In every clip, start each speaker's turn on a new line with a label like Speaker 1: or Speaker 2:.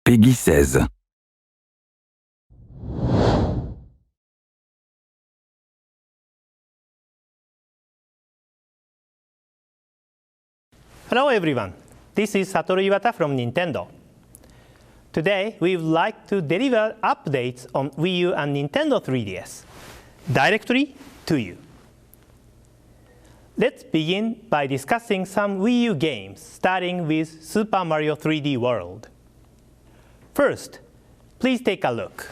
Speaker 1: Peggy 16.
Speaker 2: Hello everyone, this is Satoru Iwata from Nintendo. Today we would like to deliver updates on Wii U and Nintendo 3DS directly to you. Let's begin by discussing some Wii U games, starting with Super Mario 3D World. First, please take a look.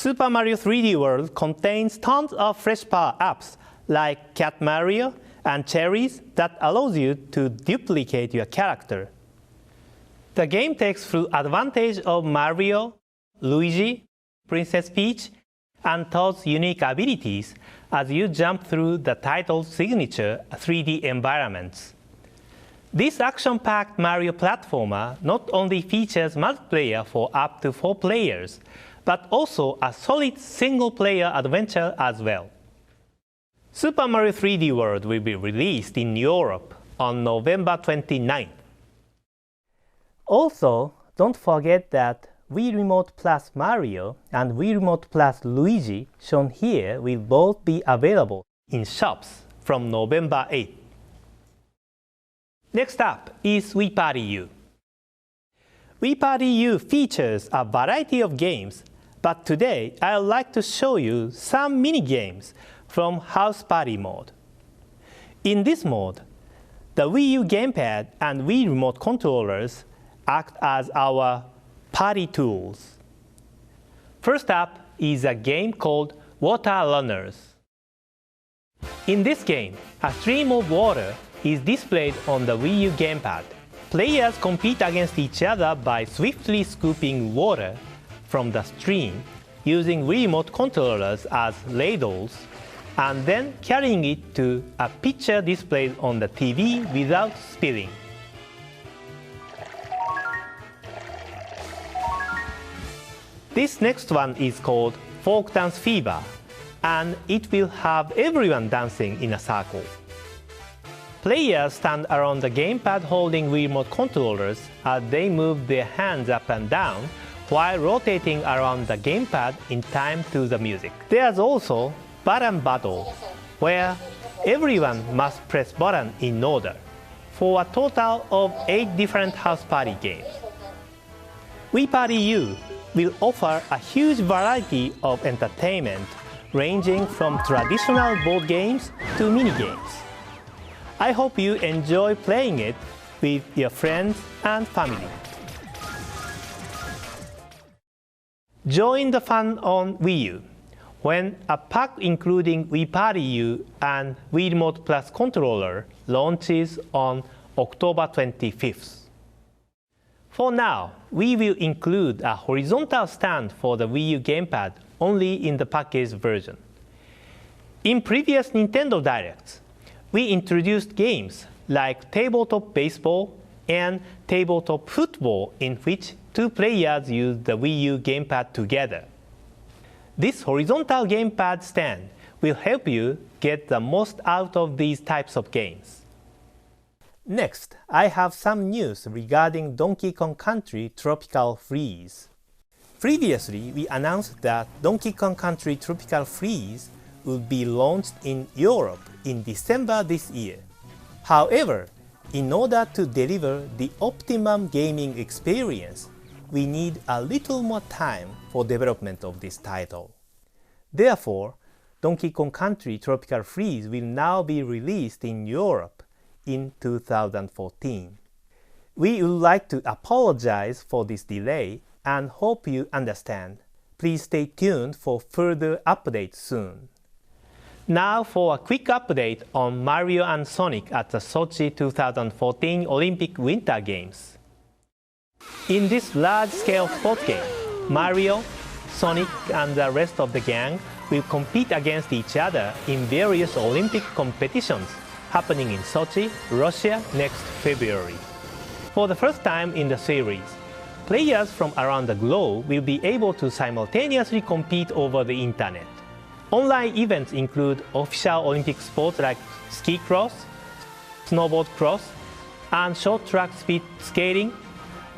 Speaker 2: Super Mario 3D World contains tons of fresh power-ups like Cat Mario and cherries that allows you to duplicate your character. The game takes full advantage of Mario, Luigi, Princess Peach, and Toad's unique abilities as you jump through the title's signature 3D environments. This action-packed Mario platformer not only features multiplayer for up to 4 players, but also a solid single-player adventure as well. Super Mario 3D World will be released in Europe on November 29th. Also, don't forget that Wii Remote Plus Mario and Wii Remote Plus Luigi shown here will both be available in shops from November 8th. Next up is Wii Party U. Wii Party U features a variety of games, but today I would like to show you some mini-games from House Party mode. In this mode, the Wii U gamepad and Wii Remote controllers act as our party tools. First up is a game called Water Runners. In this game, a stream of water is displayed on the Wii U gamepad. Players compete against each other by swiftly scooping water from the stream using Wii Remote controllers as ladles and then carrying it to a pitcher displayed on the TV without spilling. This next one is called Folk Dance Fever, and it will have everyone dancing in a circle. Players stand around the gamepad holding Wii Remote controllers as they move their hands up and down while rotating around the gamepad in time to the music. There's also button battle, where everyone must press button in order, for a total of 8 different house party games. Wii Party U will offer a huge variety of entertainment ranging from traditional board games to mini-games. I hope you enjoy playing it with your friends and family. Join the fun on Wii U when a pack including Wii Party U and Wii Remote Plus controller launches on October 25th. For now, we will include a horizontal stand for the Wii U gamepad only in the packaged version. In previous Nintendo Directs, we introduced games like tabletop baseball and tabletop football in which 2 players use the Wii U gamepad together. This horizontal gamepad stand will help you get the most out of these types of games. Next, I have some news regarding Donkey Kong Country Tropical Freeze. Previously, we announced that Donkey Kong Country Tropical Freeze would be launched in Europe in December this year. However, in order to deliver the optimum gaming experience, we need a little more time for development of this title. Therefore, Donkey Kong Country Tropical Freeze will now be released in Europe in 2014. We would like to apologize for this delay and hope you understand. Please stay tuned for further updates soon. Now for a quick update on Mario and Sonic at the Sochi 2014 Olympic Winter Games. In this large-scale sport game, Mario, Sonic, and the rest of the gang will compete against each other in various Olympic competitions happening in Sochi, Russia next February. For the first time in the series, players from around the globe will be able to simultaneously compete over the internet. Online events include official Olympic sports like ski cross, snowboard cross, and short track speed skating,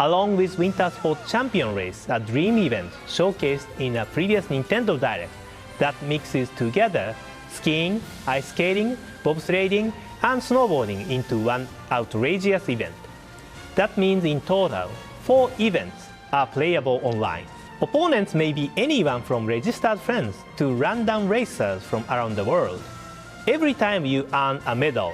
Speaker 2: along with Winter Sports Champion Race, a dream event showcased in a previous Nintendo Direct that mixes together skiing, ice skating, bobsledding, and snowboarding into one outrageous event. That means in total, 4 events are playable online. Opponents may be anyone from registered friends to random racers from around the world. Every time you earn a medal,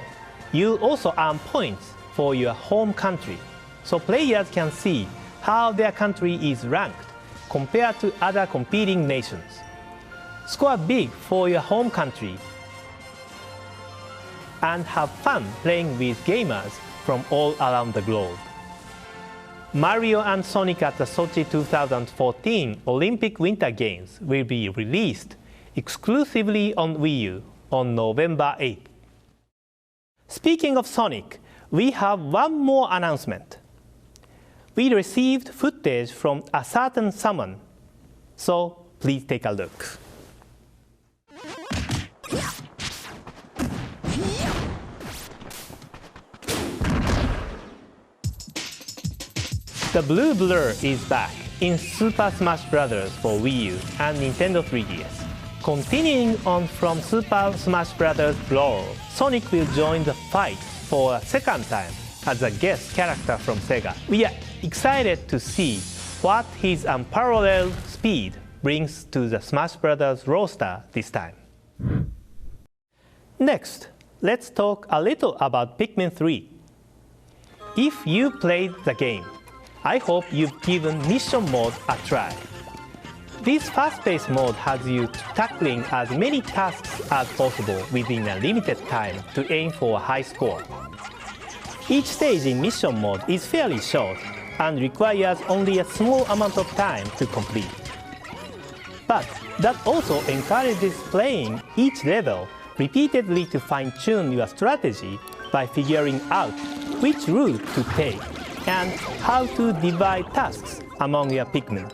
Speaker 2: you'll also earn points for your home country, so players can see how their country is ranked compared to other competing nations. Score big for your home country and have fun playing with gamers from all around the globe. Mario and Sonic at the Sochi 2014 Olympic Winter Games will be released exclusively on Wii U on November 8th. Speaking of Sonic, we have one more announcement. We received footage from a certain summon, so please take a look. The blue blur is back in Super Smash Bros. For Wii U and Nintendo 3DS. Continuing on from Super Smash Bros. Brawl, Sonic will join the fight for a second time as a guest character from Sega. We are excited to see what his unparalleled speed brings to the Smash Bros. Roster this time. Next, let's talk a little about Pikmin 3. If you played the game, I hope you've given Mission Mode a try. This fast-paced mode has you tackling as many tasks as possible within a limited time to aim for a high score. Each stage in Mission Mode is fairly short and requires only a small amount of time to complete. But that also encourages playing each level repeatedly to fine-tune your strategy by figuring out which route to take and how to divide tasks among your Pikmin.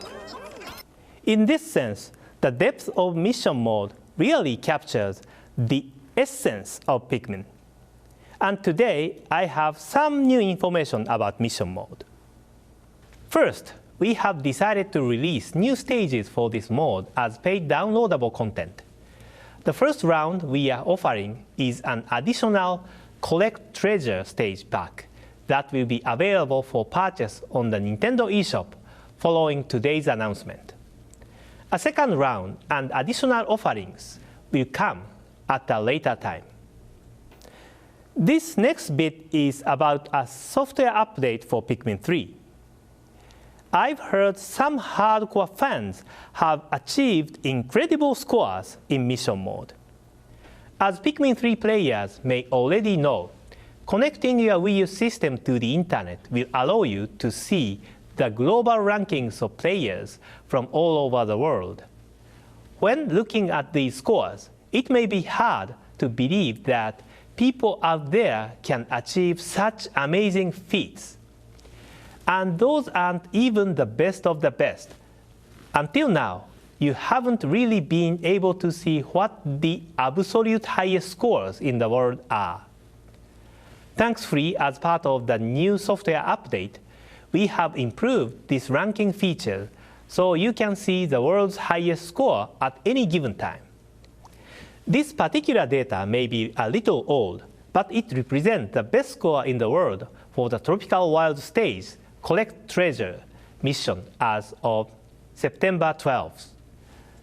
Speaker 2: In this sense, the depth of Mission Mode really captures the essence of Pikmin. And today, I have some new information about Mission Mode. First, we have decided to release new stages for this mode as paid downloadable content. The first round we are offering is an additional Collect Treasure stage pack that will be available for purchase on the Nintendo eShop following today's announcement. A second round and additional offerings will come at a later time. This next bit is about a software update for Pikmin 3. I've heard some hardcore fans have achieved incredible scores in mission mode. As Pikmin 3 players may already know, connecting your Wii U system to the internet will allow you to see the global rankings of players from all over the world. When looking at these scores, it may be hard to believe that people out there can achieve such amazing feats. And those aren't even the best of the best. Until now, you haven't really been able to see what the absolute highest scores in the world are. Thankfully, as part of the new software update, we have improved this ranking feature so you can see the world's highest score at any given time. This particular data may be a little old, but it represents the best score in the world for the Tropical Wild stage Collect Treasure mission as of September 12th.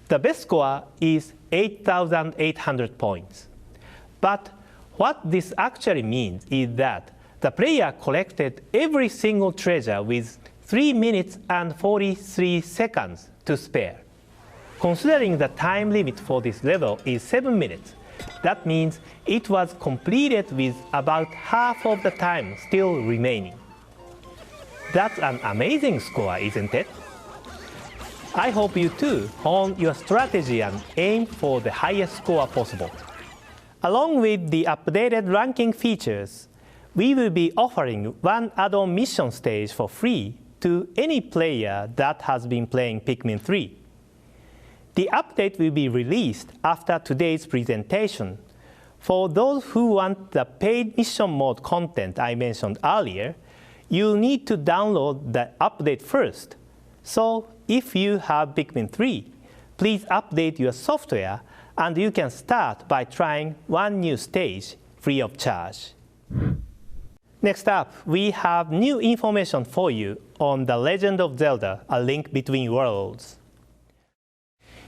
Speaker 2: The best score is 8,800 points. But what this actually means is that the player collected every single treasure with 3 minutes and 43 seconds to spare. Considering the time limit for this level is 7 minutes, that means it was completed with about half of the time still remaining. That's an amazing score, isn't it? I hope you too hone your strategy and aim for the highest score possible. Along with the updated ranking features, we will be offering one add-on mission stage for free to any player that has been playing Pikmin 3. The update will be released after today's presentation. For those who want the paid mission mode content I mentioned earlier, you'll need to download the update first. So if you have Pikmin 3, please update your software and you can start by trying one new stage free of charge. Next up, we have new information for you on The Legend of Zelda: A Link Between Worlds.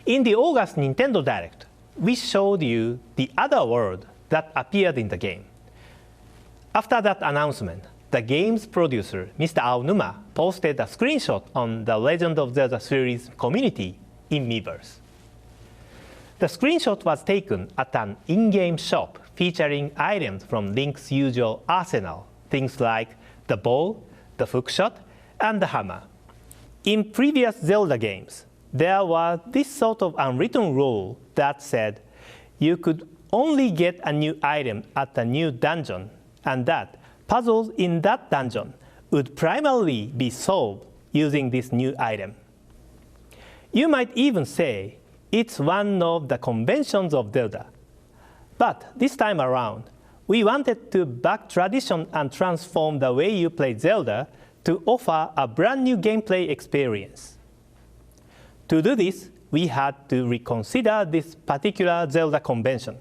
Speaker 2: In the August Nintendo Direct, we showed you the other world that appeared in the game. After that announcement, the game's producer, Mr. Aonuma, posted a screenshot on the Legend of Zelda series community in Miiverse. The screenshot was taken at an in-game shop featuring items from Link's usual arsenal, things like the bow, the hookshot, and the hammer. In previous Zelda games, there was this sort of unwritten rule that said you could only get a new item at a new dungeon, and that puzzles in that dungeon would primarily be solved using this new item. You might even say it's one of the conventions of Zelda. But this time around, we wanted to buck tradition and transform the way you play Zelda to offer a brand new gameplay experience. To do this, we had to reconsider this particular Zelda convention.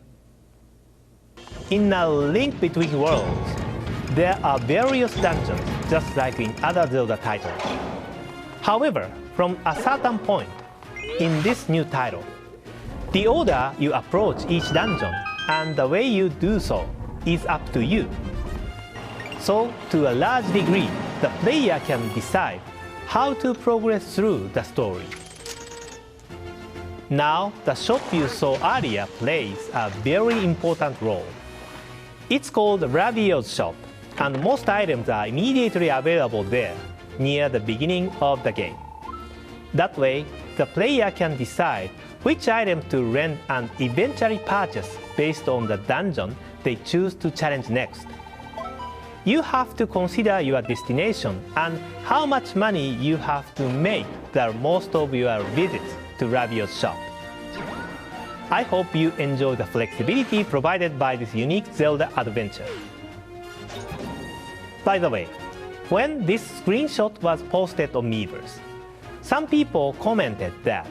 Speaker 2: In A Link Between Worlds, there are various dungeons, just like in other Zelda titles. However, from a certain point in this new title, the order you approach each dungeon and the way you do so is up to you. So, to a large degree, the player can decide how to progress through the story. Now, the shop you saw earlier plays a very important role. It's called Ravio's Shop, and most items are immediately available there, near the beginning of the game. That way, the player can decide which item to rent and eventually purchase based on the dungeon they choose to challenge next. You have to consider your destination and how much money you have to make the most of your visits to Ravio's shop. I hope you enjoy the flexibility provided by this unique Zelda adventure. By the way, when this screenshot was posted on Miiverse, Some people commented that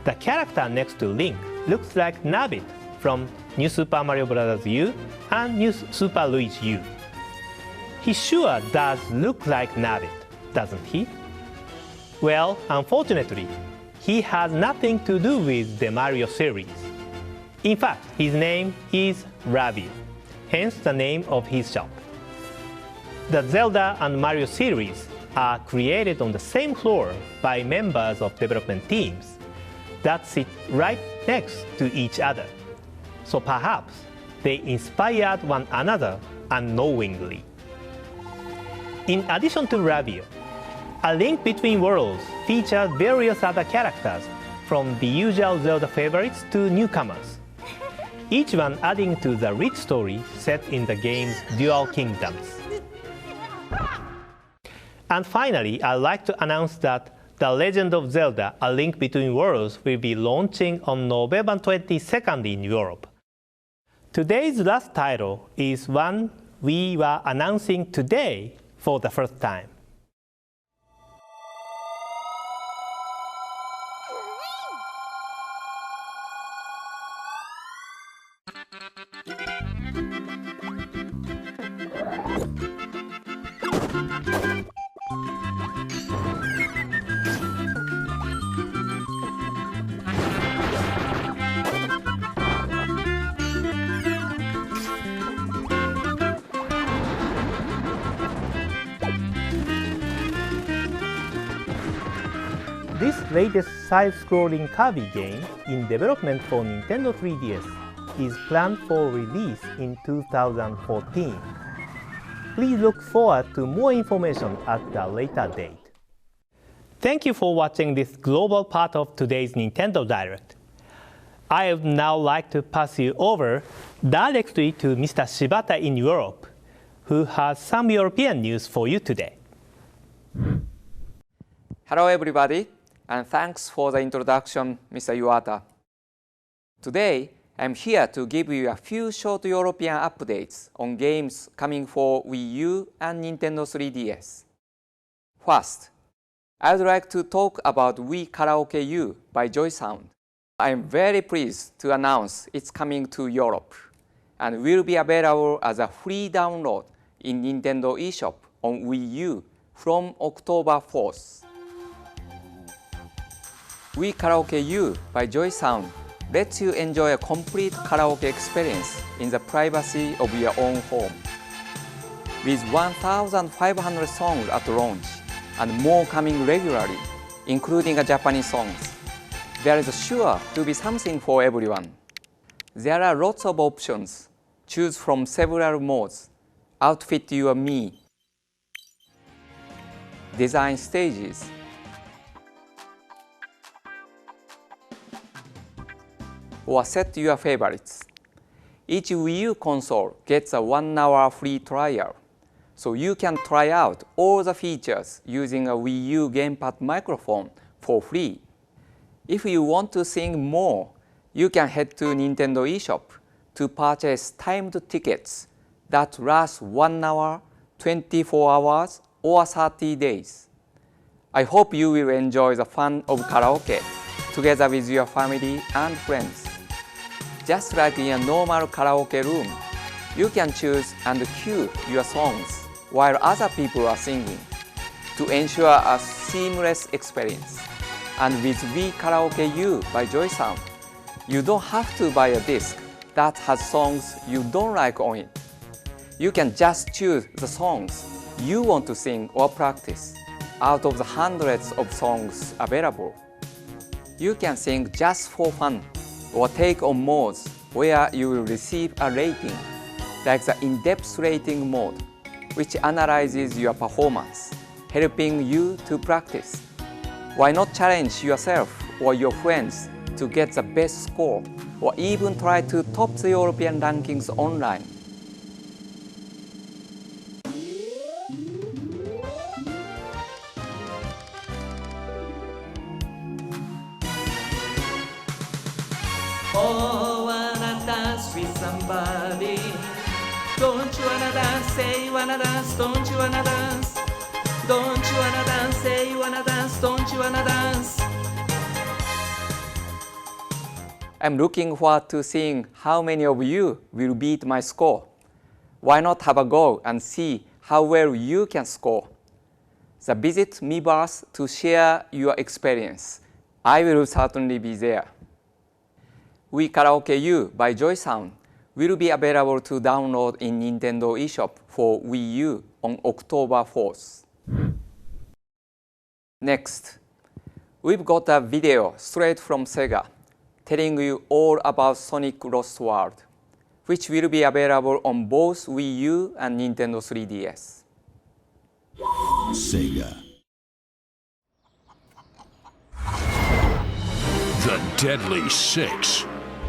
Speaker 2: the character next to Link looks like Nabbit from New Super Mario Bros. U and New Super Luigi U. He sure does look like Nabbit, doesn't he? Well, unfortunately, he has nothing to do with the Mario series. In fact, his name is Ravio, hence the name of his shop. The Zelda and Mario series are created on the same floor by members of development teams that sit right next to each other. So perhaps they inspired one another unknowingly. In addition to Ravio, A Link Between Worlds features various other characters, from the usual Zelda favorites to newcomers, each one adding to the rich story set in the game's Dual Kingdoms. And finally, I'd like to announce that The Legend of Zelda: A Link Between Worlds will be launching on November 22nd in Europe. Today's last title is one we were announcing today for the first time. This latest side-scrolling Kirby game in development for Nintendo 3DS is planned for release in 2014. Please look forward to more information at a later date. Thank you for watching this global part of today's Nintendo Direct. I would now like to pass you over directly to Mr. Shibata in Europe, who has some European news for you today.
Speaker 1: Hello everybody, and thanks for the introduction, Mr. Iwata. Today, I'm here to give you a few short European updates on games coming for Wii U and Nintendo 3DS. First, I would like to talk about Wii Karaoke U by JoySound. I'm very pleased to announce it's coming to Europe and will be available as a free download in Nintendo eShop on Wii U from October 4th. Wii Karaoke U by JoySound lets you enjoy a complete karaoke experience in the privacy of your own home. With 1,500 songs at launch and more coming regularly, including Japanese songs, there is sure to be something for everyone. There are lots of options. Choose from several modes. Outfit your me. Design stages. Or set your favorites. Each Wii U console gets a 1-hour free trial, so you can try out all the features using a Wii U gamepad microphone for free. If you want to sing more, you can head to Nintendo eShop to purchase timed tickets that last 1 hour, 24 hours, or 30 days. I hope you will enjoy the fun of karaoke together with your family and friends. Just like in a normal karaoke room, you can choose and cue your songs while other people are singing to ensure a seamless experience. And with Wii Karaoke U by JoySound, you don't have to buy a disc that has songs you don't like on it. You can just choose the songs you want to sing or practice out of the hundreds of songs available. You can sing just for fun or take on modes where you will receive a rating, like the in-depth rating mode, which analyzes your performance, helping you to practice. Why not challenge yourself or your friends to get the best score, or even try to top the European rankings online?
Speaker 3: Oh, wanna dance with somebody. Don't you wanna dance? Say you wanna dance. Don't you wanna dance? Don't you wanna dance? Say you wanna dance. Don't you wanna dance?
Speaker 1: I'm looking forward to seeing how many of you will beat my score. Why not have a go and see how well you can score? So visit Miiverse to share your experience. I will certainly be there. Wii Karaoke U by Joy Sound will be available to download in Nintendo eShop for Wii U on October 4th. Next, we've got a video straight from Sega telling you all about Sonic Lost World, which will be available on both Wii U and Nintendo 3DS.
Speaker 4: Sega.
Speaker 5: The Deadly Six.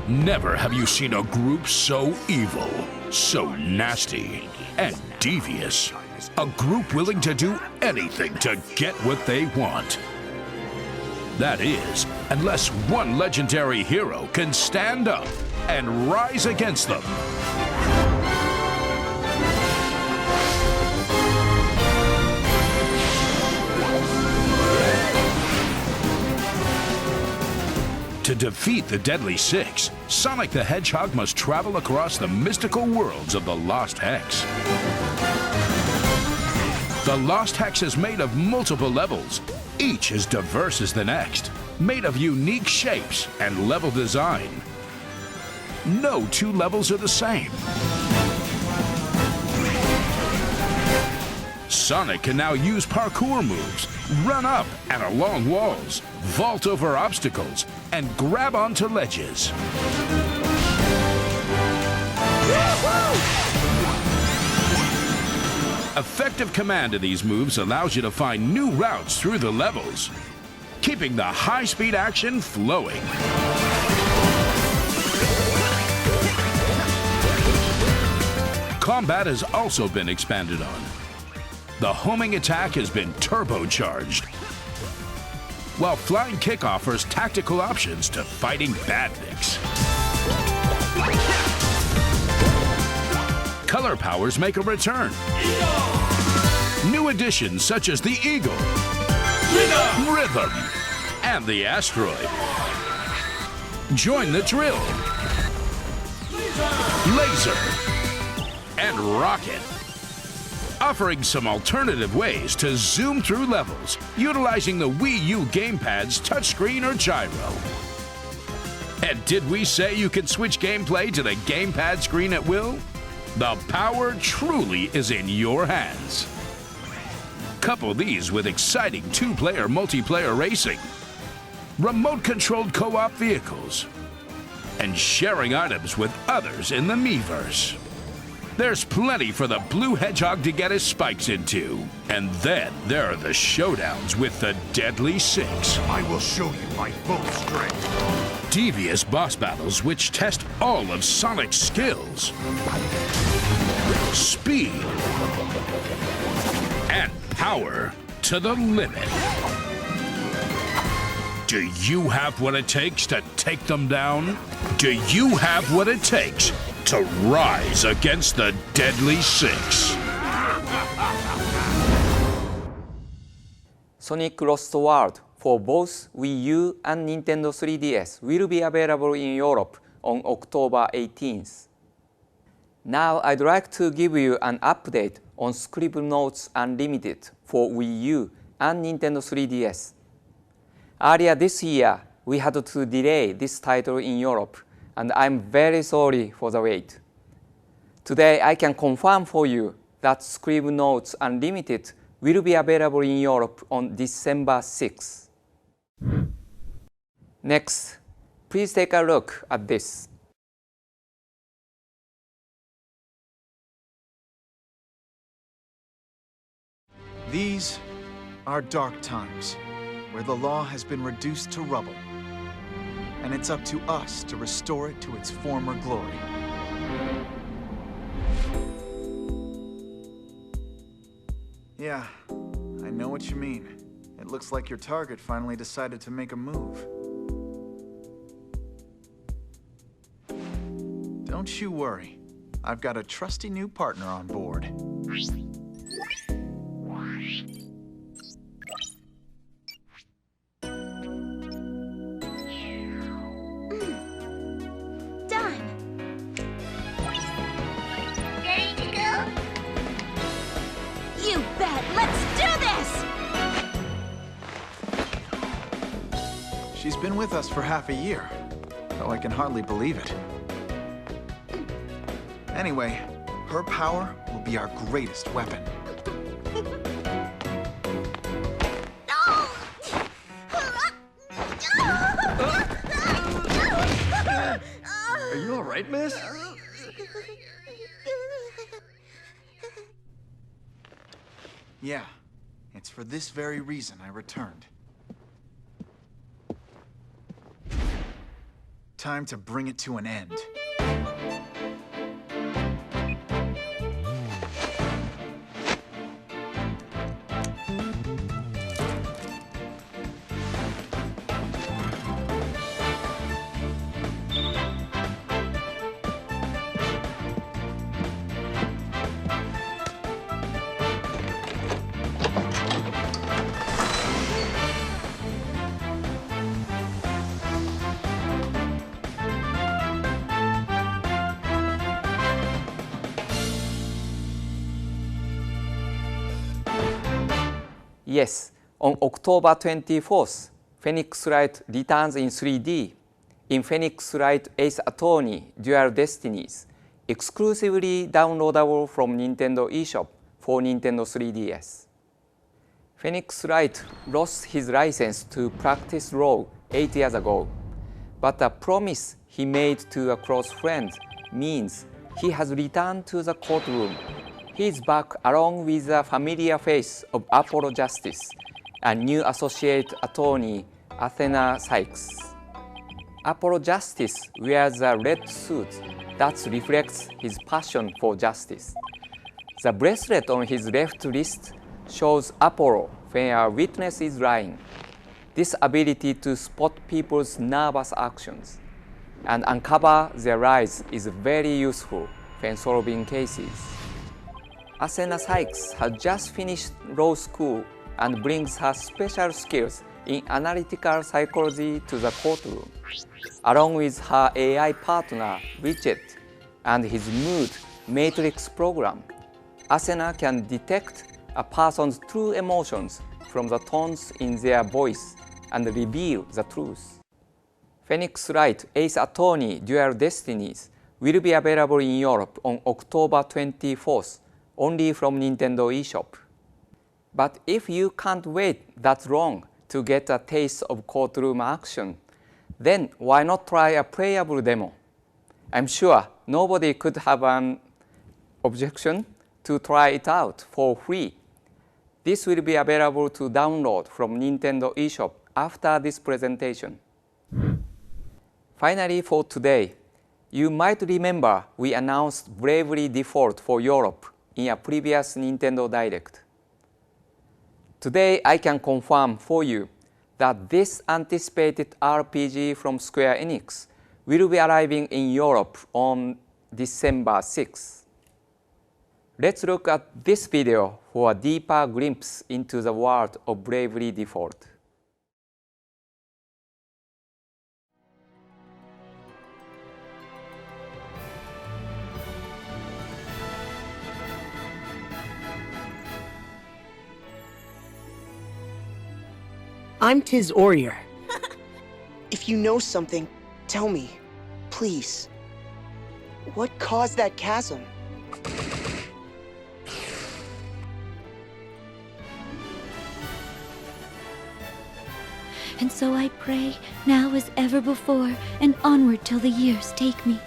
Speaker 5: Never have you seen a group so evil, so nasty, and devious. A group willing to do anything to get what they want. That is, unless one legendary hero can stand up and rise against them. To defeat the Deadly Six, Sonic the Hedgehog must travel across the mystical worlds of the Lost Hex. The Lost Hex is made of multiple levels, each as diverse as the next, made of unique shapes and level design. No two levels are the same. Sonic can now use parkour moves, run up and along walls, vault over obstacles, and grab onto ledges. Effective command of these moves allows you to find new routes through the levels, keeping the high-speed action flowing. Combat has also been expanded on. The homing attack has been turbocharged, while flying kick offers tactical options to fighting badniks. Color powers make a return. New additions such as the Eagle, Rhythm, and the Asteroid. Join the Drill, Laser, and Rocket, offering some alternative ways to zoom through levels utilizing the Wii U gamepad's touchscreen or gyro. And did we say you can switch gameplay to the gamepad screen at will? The power truly is in your hands. Couple these with exciting two-player multiplayer racing, remote-controlled co-op vehicles, and sharing items with others in the Miiverse. There's plenty for the blue hedgehog to get his spikes into. And then there are the showdowns with the Deadly Six.
Speaker 4: I will show you my full strength.
Speaker 5: Devious boss battles which test all of Sonic's skills, speed, and power to the limit. Do you have what it takes to take them down? Do you have what it takes to rise against the Deadly Six?
Speaker 1: Sonic Lost World for both Wii U and Nintendo 3DS will be available in Europe on October 18th. Now I'd like to give you an update on Scribblenauts Unlimited for Wii U and Nintendo 3DS. Earlier this year, we had to delay this title in Europe, and I'm very sorry for the wait. Today, I can confirm for you that Scribblenauts Unlimited will be available in Europe on December 6th. Next, please take a look at this.
Speaker 6: These are dark times, where the law has been reduced to rubble, and it's up to us to restore it to its former glory. Yeah, I know what you mean. It looks like your target finally decided to make a move. Don't you worry. I've got a trusty new partner on board. She's been with us for half a year, though I can hardly believe it. Anyway, her power will be our greatest weapon.
Speaker 7: Are you all right, miss?
Speaker 6: Yeah, it's for this very reason I returned. Time to bring it to an end.
Speaker 1: Yes, on October 24th, Phoenix Wright returns in 3D in Phoenix Wright Ace Attorney Dual Destinies, exclusively downloadable from Nintendo eShop for Nintendo 3DS. Phoenix Wright lost his license to practice law 8 years ago, but a promise he made to a close friend means he has returned to the courtroom. He is back along with the familiar face of Apollo Justice and new associate attorney Athena Sykes. Apollo Justice wears a red suit that reflects his passion for justice. The bracelet on his left wrist shows Apollo when a witness is lying. This ability to spot people's nervous actions and uncover their lies is very useful when solving cases. Athena Sykes has just finished law school and brings her special skills in analytical psychology to the courtroom. Along with her AI partner, Richard, and his mood matrix program, Athena can detect a person's true emotions from the tones in their voice and reveal the truth. Phoenix Wright Ace Attorney Dual Destinies will be available in Europe on October 24th, only from Nintendo eShop. But if you can't wait that long to get a taste of courtroom action, then why not try a playable demo? I'm sure nobody could have an objection to try it out for free. This will be available to download from Nintendo eShop after this presentation. Finally, for today, you might remember we announced Bravely Default for Europe in a previous Nintendo Direct. Today, I can confirm for you that this anticipated RPG from Square Enix will be arriving in Europe on December 6th. Let's look at this video for a deeper glimpse into the world of Bravely Default.
Speaker 8: I'm Tiz Orier. If you know something, tell me, please. What caused that chasm?
Speaker 9: And so I pray, now as ever before, and onward till the years take me.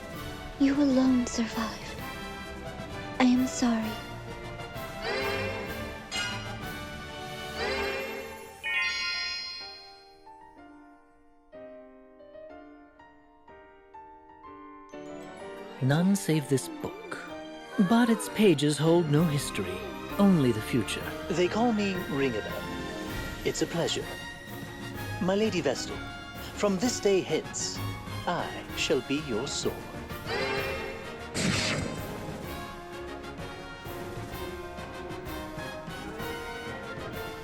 Speaker 9: You alone survive. I am sorry.
Speaker 10: None save this book. But its pages hold no history, only the future.
Speaker 11: They call me Ring-a-Bell. It's a pleasure. My Lady Vestal, from this day hence, I shall be your sword.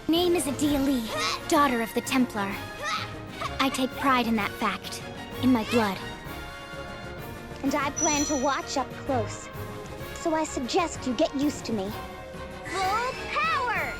Speaker 9: Name is Adia Lee, daughter of the Templar. I take pride in that fact, in my blood. And I plan to watch up close. So I suggest you get used to me. Full power!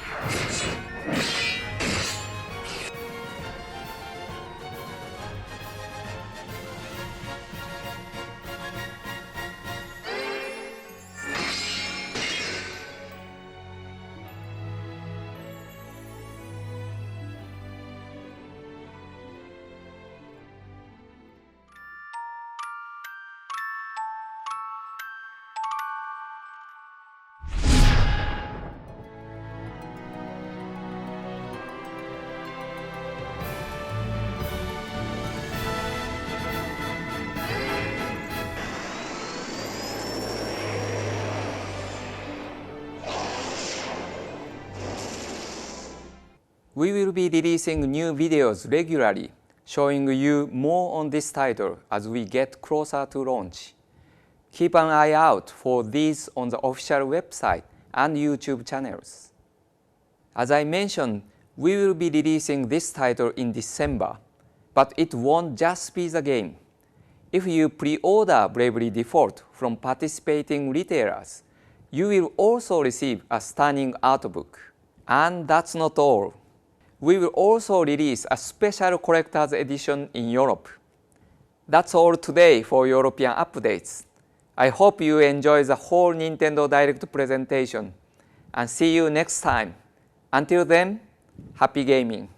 Speaker 1: We will be releasing new videos regularly, showing you more on this title as we get closer to launch. Keep an eye out for these on the official website and YouTube channels. As I mentioned, we will be releasing this title in December, but it won't just be the game. If you pre-order Bravely Default from participating retailers, you will also receive a stunning art book. And that's not all. We will also release a special collector's edition in Europe. That's all today for European updates. I hope you enjoy the whole Nintendo Direct presentation, and see you next time. Until then, happy gaming!